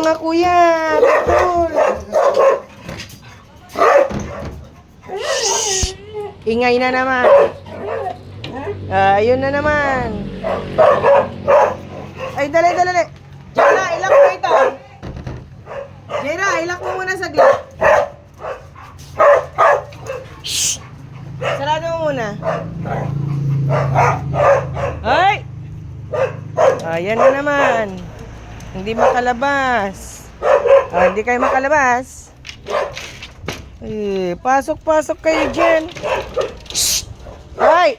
nga kuya. Betul. Ingay na naman. Ayun na naman. Ay, dali. Jera, ilak mo ito. Jera, ilak mo muna saglit. Shh! Sarado mo muna. Ay! Ayan na naman. Hindi makalabas. Hindi kayo makalabas. Pasok kayo dyan. Shh! Ay!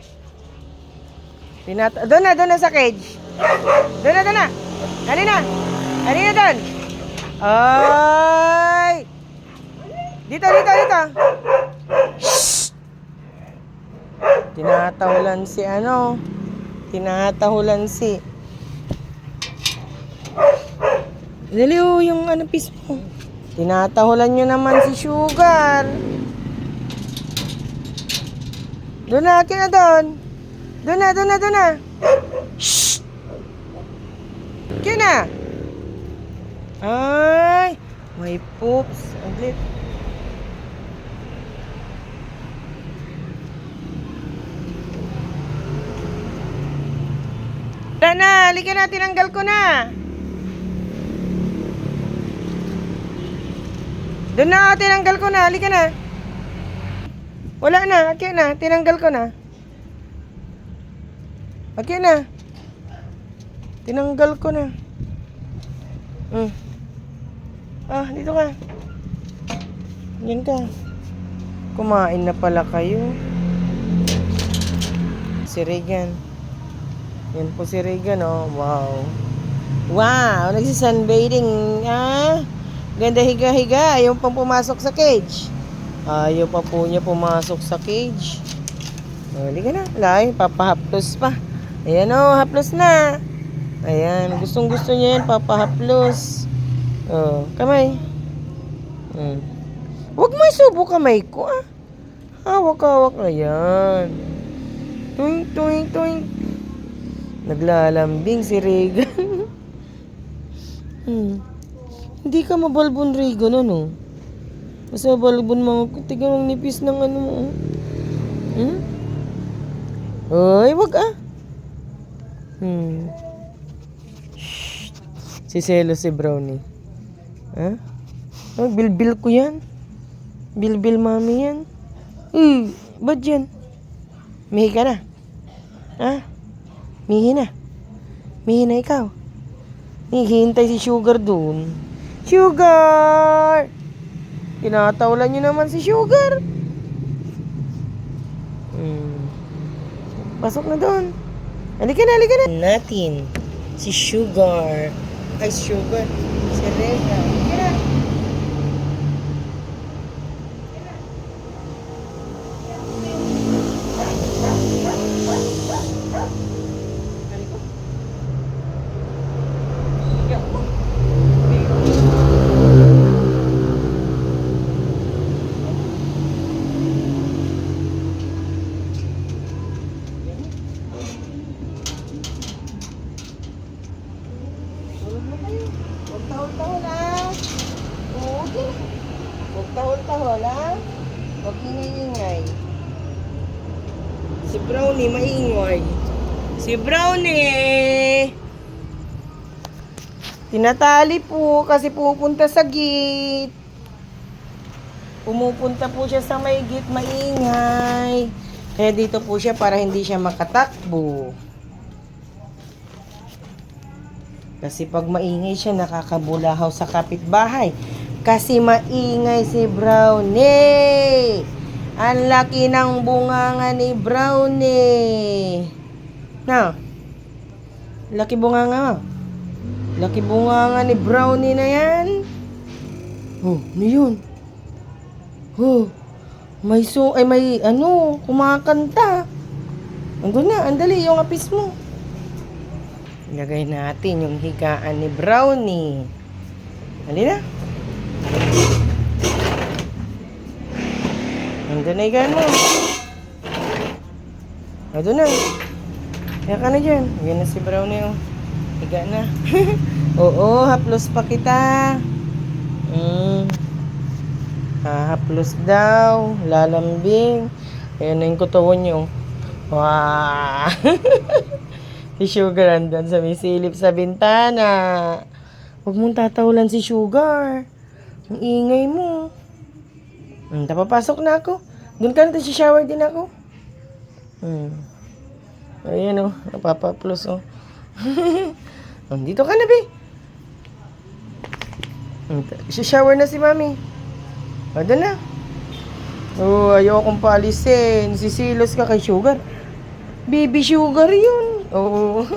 Doon na sa cage. Doon na. Halina doon. Ay! Dito. Shh! Tinatahulan si Dali yung piece mo. Tinatahulan nyo naman si Sugar. Doon na, akin na doon. Doon na. Shhh! Akin na. Ay! May poops. Aglit. Na, halika na, tinanggal ko na. Doon na, tinanggal ko na, halika na. Wala na, akin na, tinanggal ko na. Akin na. Tinanggal ko na. Dito ka. Yan ka. Kumain na pala kayo. Si Regan. Yan po si Regan, oh. Wow, nagsisunbathing, Ganda higa-higa. Ayaw pang pumasok sa cage. Ayaw pa po niya pumasok sa cage. Halika na. Lai, papahaplos pa. Ayan, haplos na. Ayan, gustong-gusto niya yan, papahaplos. Kamay. Huwag mo isubo kamay ko, Hawak-hawak. Ayan. Tuwing. Naglalambing si Regan. Hindi ka mabalbon, Regan, Basta balbon mo. Tignan ang nipis ng mo. Ay, wag Si Selo, si Brownie. Bilbil ko yan. Bilbil mami yan. Ba't yan? Mihi ka na. Mihi na ikaw. Hihintay si Sugar doon. Sugar! Tinatawalan nyo naman si Sugar. Pasok na doon. Halika na. Natin. Si Sugar. Ay, Sugar. Si Rega. Halika na. Huwag tahol-tahol, Huwag ingay-ingay. Si Brownie, maingay. Si Brownie! Tinatali po kasi pupunta sa gate. Pumupunta po siya sa may gate, maingay. Kaya dito po siya para hindi siya makatakbo. Kasi pag maingay siya, nakakabulahaw sa kapitbahay. Kasi maingay si Brownie. Ang laki ng bunganga ni Brownie. Laki bunganga. Laki bunganga ni Brownie na yan. Ano yun? May kumakanta. Andun na, andali yung apis mo. Ilagay natin yung higaan ni Brownie. Hali na. Andun na higaan mo. Andun na. Kaya ka na dyan. Yan na si Brownie. Higa na. Oo, haplos pa kita. Mm. Haplos daw. Lalambing. Ayan na yung kutawan niyo. Wow! Si Sugar andun sa may silip sa bintana. Huwag mong tatawalan si Sugar. Ang ingay mo. Tapapasok na ako. Doon ka na, shower din ako. Ayan o, napapaplos o. Dito ka na, be. Shower na si Mami. Doon na. Oh, ayokong paalisin. Sisilos ka kay Sugar. Baby Sugar yun. Oo.